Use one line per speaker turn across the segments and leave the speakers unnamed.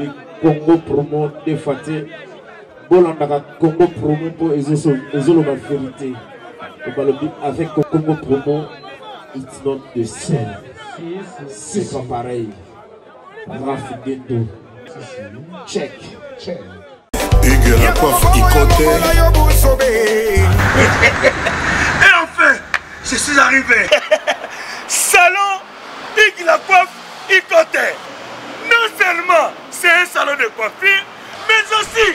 balobi Congo promo de Faté. Bolandaka Congo promo pour ezolo ma vérité. Balobi avec Congo promo, it's not the same. C'est pas pareil. Rafidendo. Check.
Hugues la coiffe Ikoté.
Et enfin, je suis arrivé. Salon Hugues la coiffe Ikoté. Non seulement c'est un salon de coiffure, mais aussi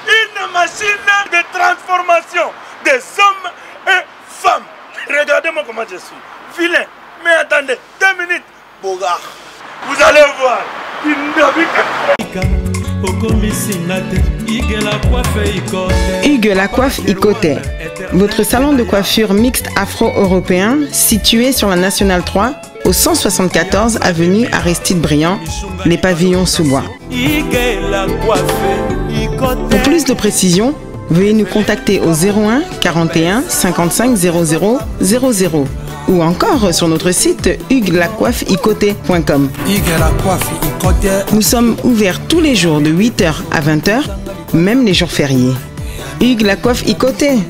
une machine de transformation des hommes et femmes. Regardez-moi comment je suis. Vilain. Mais attendez, 2 minutes. Bogart. Vous allez voir.
Hugues la coiffe Ikoté. Votre salon de coiffure mixte afro-européen situé sur la Nationale 3 au 174 avenue Aristide Briand, les pavillons sous bois. Pour plus de précisions, veuillez nous contacter au 01 41 55 00 00 ou encore sur notre site hugueslacoiffeikoté.com. Nous sommes ouverts tous les jours de 8h à 20h, même les jours fériés. Hugues la coiffe Ikoté,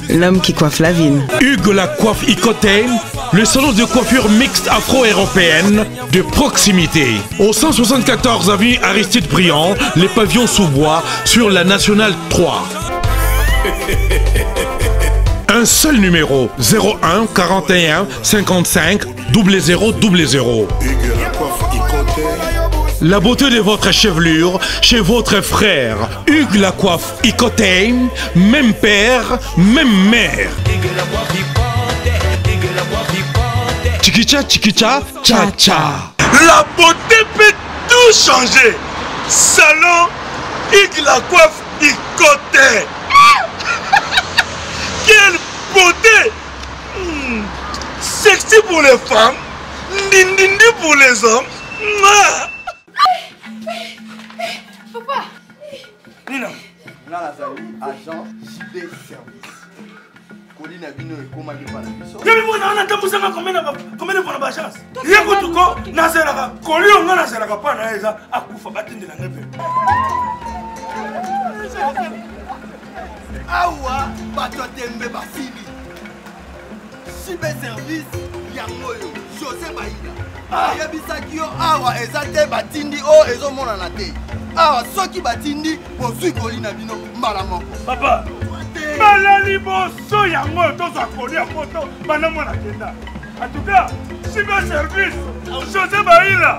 l'homme qui coiffe la ville.
Hugues la coiffe Ikoté, le salon de coiffure mixte afro-européenne de proximité. Au 174 avenue Aristide Briand, les pavillons sous bois sur la Nationale 3. Un seul numéro, 01 41 55 00 00. La beauté de votre chevelure chez votre frère. Hugues la coiffe Ikoté, même père, même mère. Chikicha, chikicha, cha cha.
La beauté peut tout changer. Salon Hugues la coiffe Ikoté. Quelle beauté! Sexy pour les femmes, dindindi pour les hommes.
Papa!
Nina!
Là, agent JB Service. Colline a venu et comment il va la mission.
Je vais vous dire combien de fois la chance. Il y a beaucoup de gens, Nazeraka. Colline, on a Nazeraka, pas Naza, à Koufa, Batin de la Neve.
Awa, Batotembe Basili. JB Service, Yangoyo, José Baïda. Yabisakio, Awa, Ezate Batindi, O, Ezomona Nate. Awa, Soki Batindi, Bosui Colina Bino, Malamoko.
Papa, Malali Bosso Yango, Tosa Kolia Moto, Banamona Kenda. En tout cas, JB Service, José Baïda.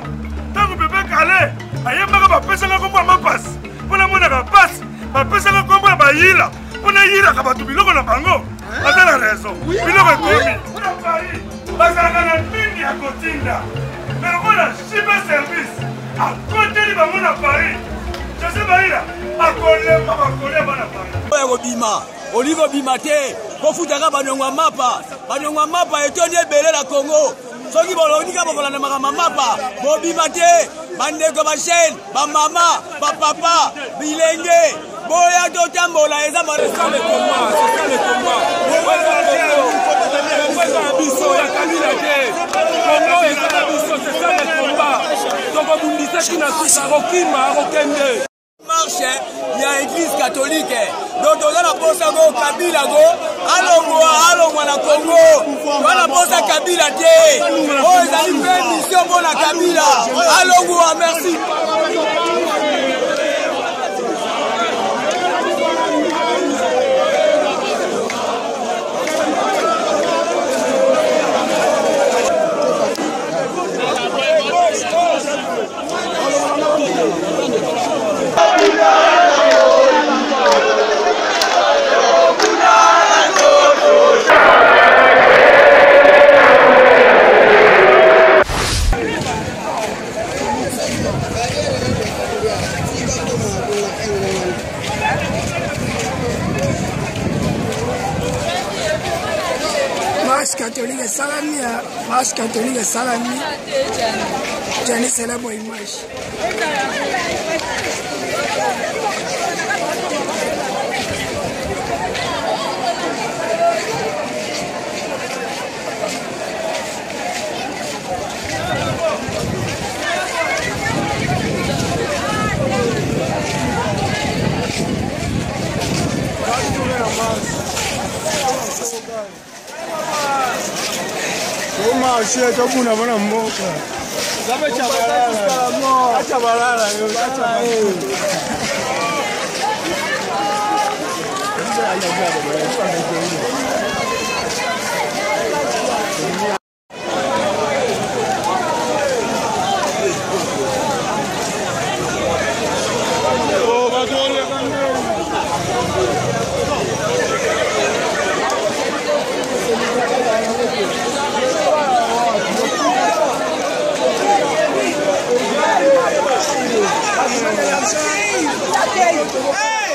Tant que bébé calé, Ayamaka va passer la combo à ma passe. Pour la monnaie va passe, va passer la combo à Baïla. On a eu la cabatu biloko na bango. Ata la raison. Biloko komi. On a Paris. Basaka na mingi ya kotinda. Mais on a JB Service. À côté de bango na Paris. Je sais pas là. À coller bana Paris.
Oyo bima. Olivo bimate. Ko futaka banongwa mapa. Banongwa mapa etoni ebele na Congo. Soki bolonika bokola na mapa. Bo bimate. Bandeko ba chaîne, ba mama, ba papa, bilenge. Boya Dotambola, et ça m'a resté le combat. C'est ça le combat. Marche, il y a l'église catholique. Donc on a la poste à go, Kabila go. Allons moi la Congo. On a la poste à Kabila té. Oh, ils arrivent à une mission pour la Kabila. Allons moi, merci.
catholique salami ya masse catholique salami jani c'est la bonne image.
Monsieur, tu as un mot. Ça va être
Hey!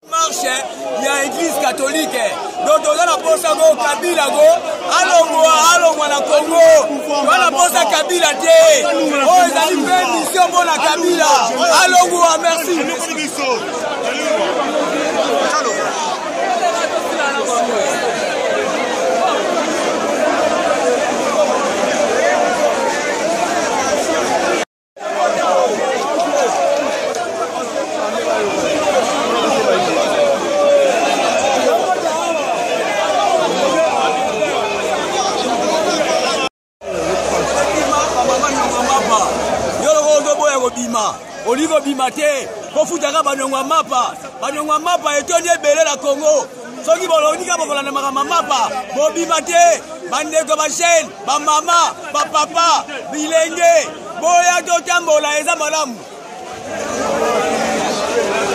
marche ya église catholique donc toza na posa ngo kabila go alongwa na Congo wana posa kabila te oyo ezali mpe mission mpona kabila alongwa merci Olivo Bimate, Kofutaka Banongwa mapa etoni ebele na Congo. Soki bolonika bokola na mapa, Bobimate, bandeko ba chaîne, ba mama, ba papa, bilenge, boya totambola eza malamu.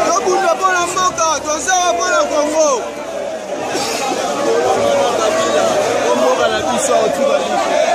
Tobunda pona mboka, tozawa pona Congo. Mboka na biso otuba biso.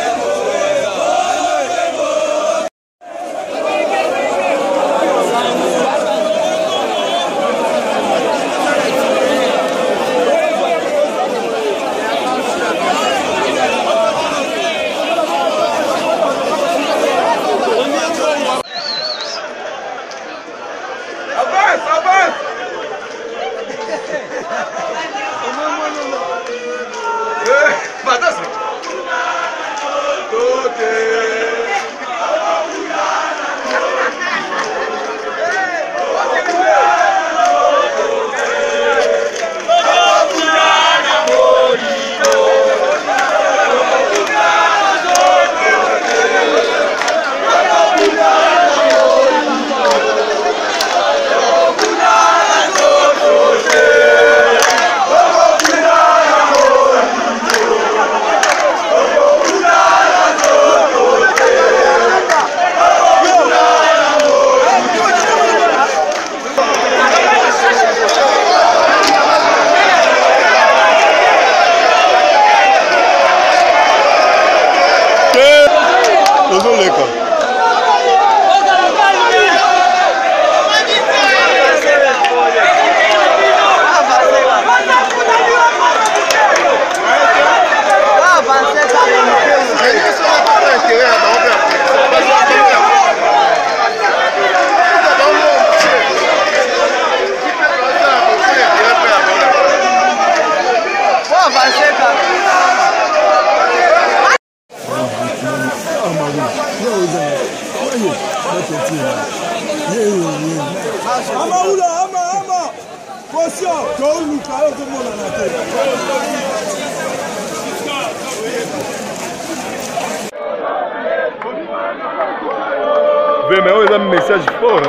Mais on a un message fort.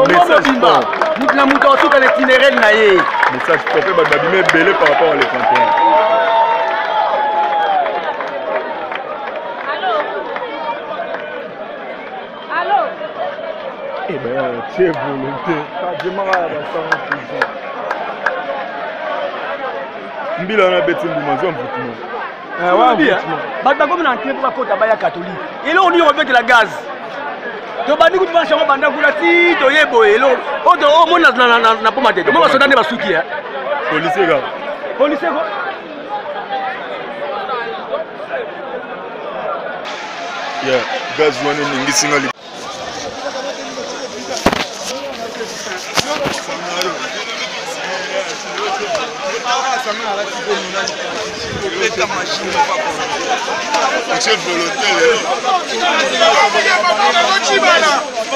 Message fort.
Nous avons tout à l'itinéraire.
Message fort. On va abîmer belé par rapport à l'équateur.
Allô?
Eh bien, tu es volonté. Je m'en vais à la salle. Mbila on a bêté une maison.
Comme on a entré pour la côte à catholique. Et là on y revient de la gaz. To bandi kuti basha banda kula ti to yebo elo odo o mona na poma tete mo basoda ne basuki ya
police go yeah gaz one ningi singali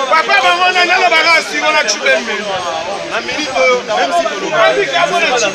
Papa, maman, on a la barasse, on a tué même. La minute, même si on a dit qu'on a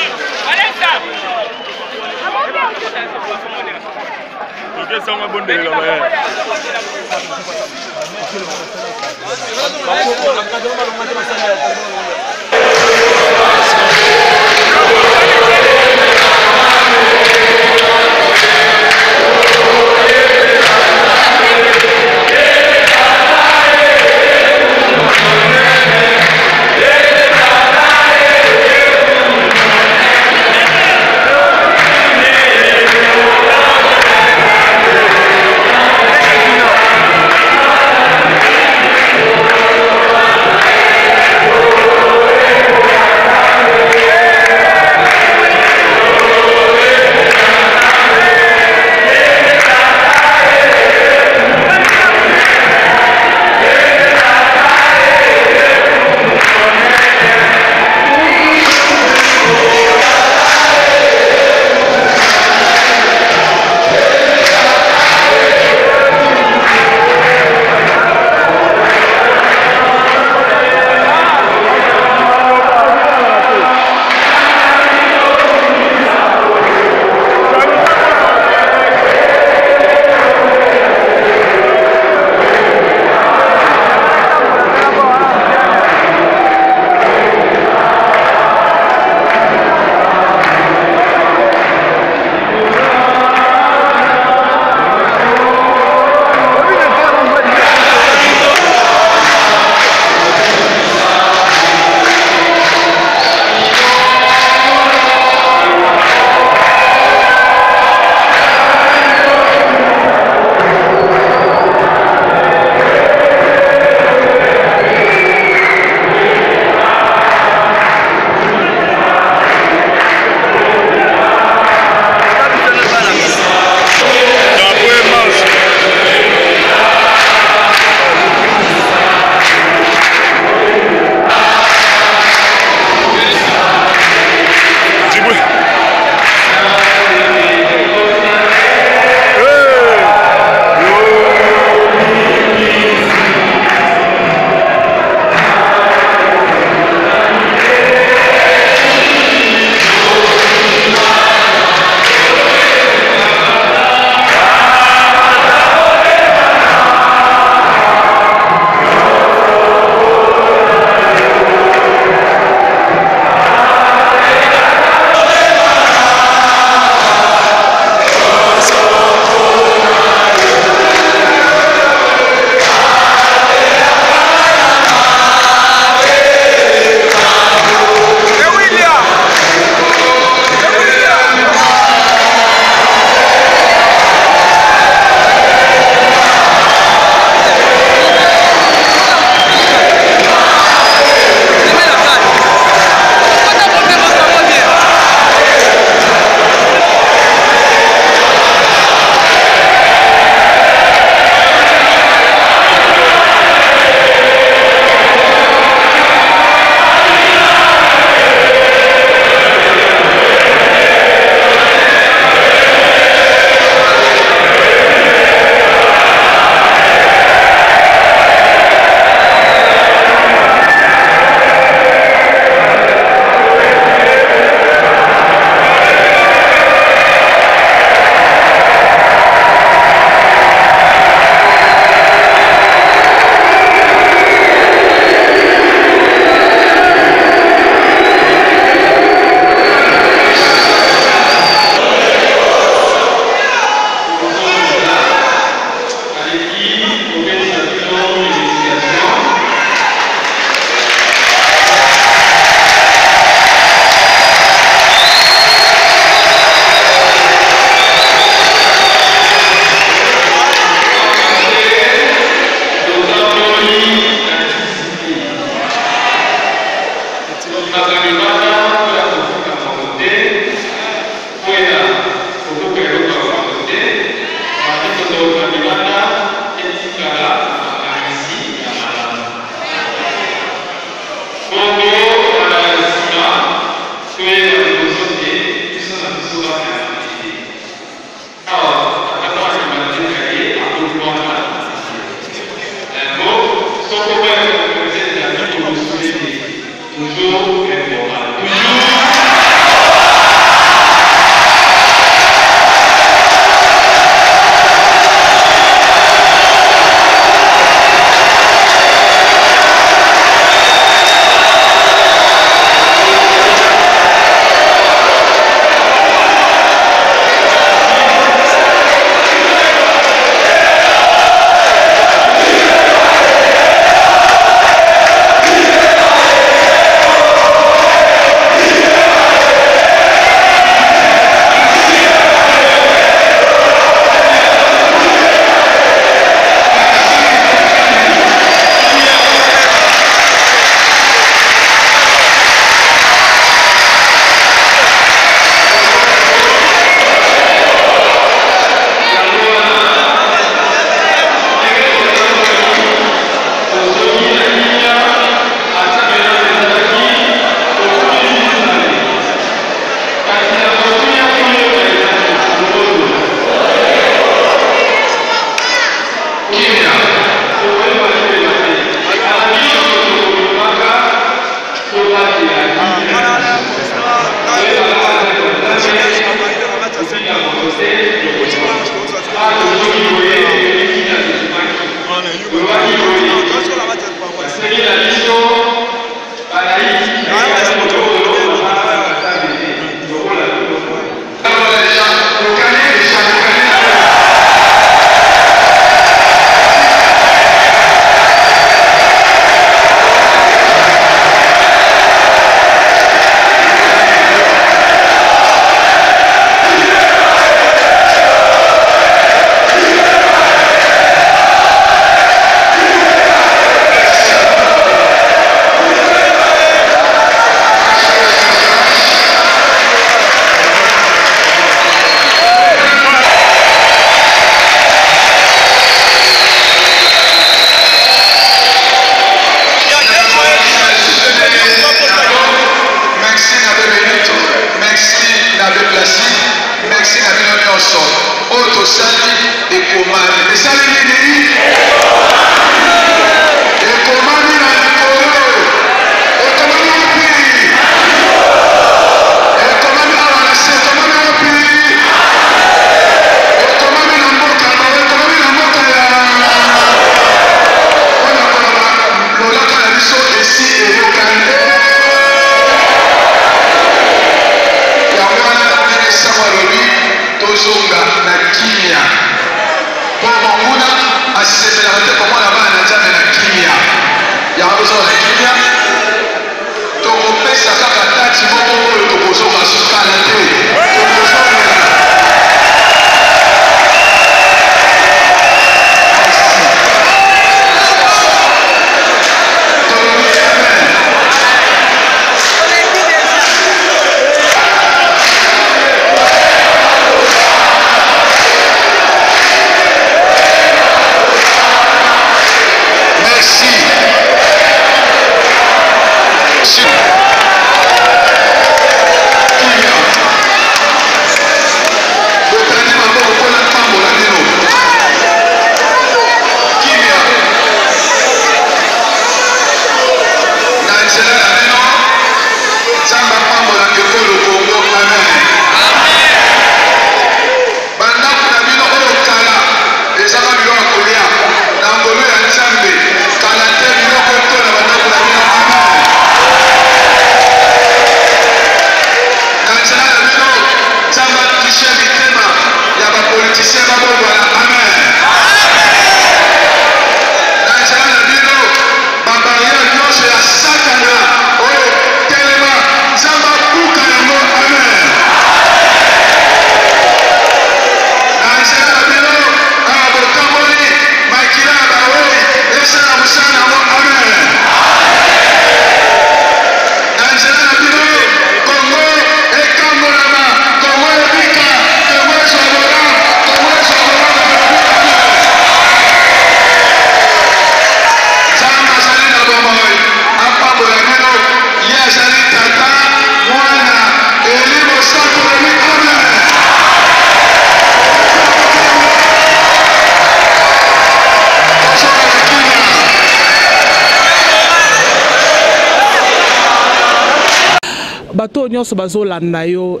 bato nyonso bazolanda yo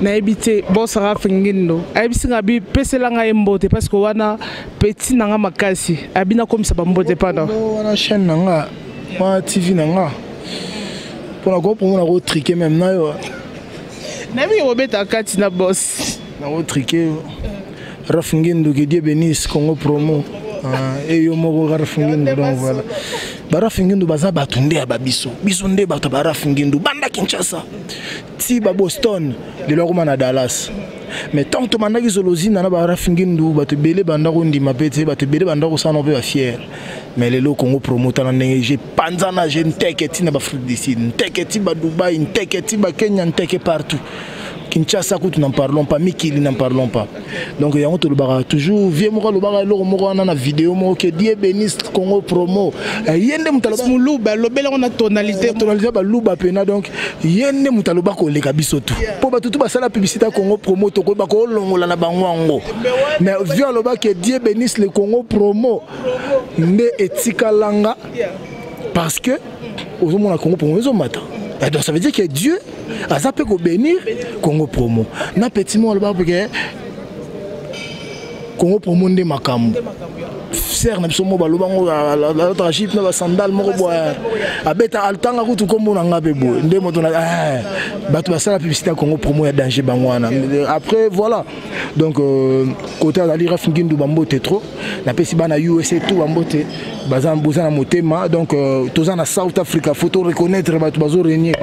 nayebi te bosaka fingindo ayebisinga bi peselanga ye mbote parce que wana petit nanga makasi abina komisa bambote pana
wana chaîne nanga wana TV nanga pona ko pour na ko triquer même na yo
nayebi obeta kati na boss
na ko triquer Rafingindo que Dieu bénisse Congo promo et yo moko Rafingindo donc voilà Barafingindo baza batunde ya babiso biso nde bato Barafingindo banda Kinshasa ti ba Boston de lokoma na Dallas mais tant que manaki zolozina na Barafingindo bato belé banda ko ndima pete bato belé banda ko sana pe ba fier mais les lo Congo promo tana j'ai panzana j'ai nteketi na ba Afrique du Sud nteketi ba Dubaï nteketi ba Kenya nteke partout Kinshasa, nous n'en parlons pas, Mikili n'en parlons pas. Donc, il y a toujours, vieux moi le bar, on a vidéo, que Dieu bénisse Congo promo. Yende mutaloba,
louba, l'obel on a tonalité,
ba louba pena donc yende mutaloba ko le kabiso tout. Pour ba tout ça la publicité Congo promo, to ko ba ko longola na bangwango. Mais vieux le bar que Dieu bénisse le Congo promo. Nde etika langa parce que aux hommes la Congo promo, ils ont matin. Donc ça veut dire que Dieu a ça peut bénir Congo promo. Na petit mot là parce Congo promo ndé makambo. Ser na biso mo balobango la trachip na ba sandal moko boya. Abeta altanga kutu kombo na ngabe bo. Ndé moto na bato ba sala publicité Congo promo ya danger bangwana. Après voilà. Donc côté ali Rafingindo bambote trop. Na pesi bana USA tout bambote. Bazan bozana motema donc tozana South Africa faut reconnaître bato bazo régner.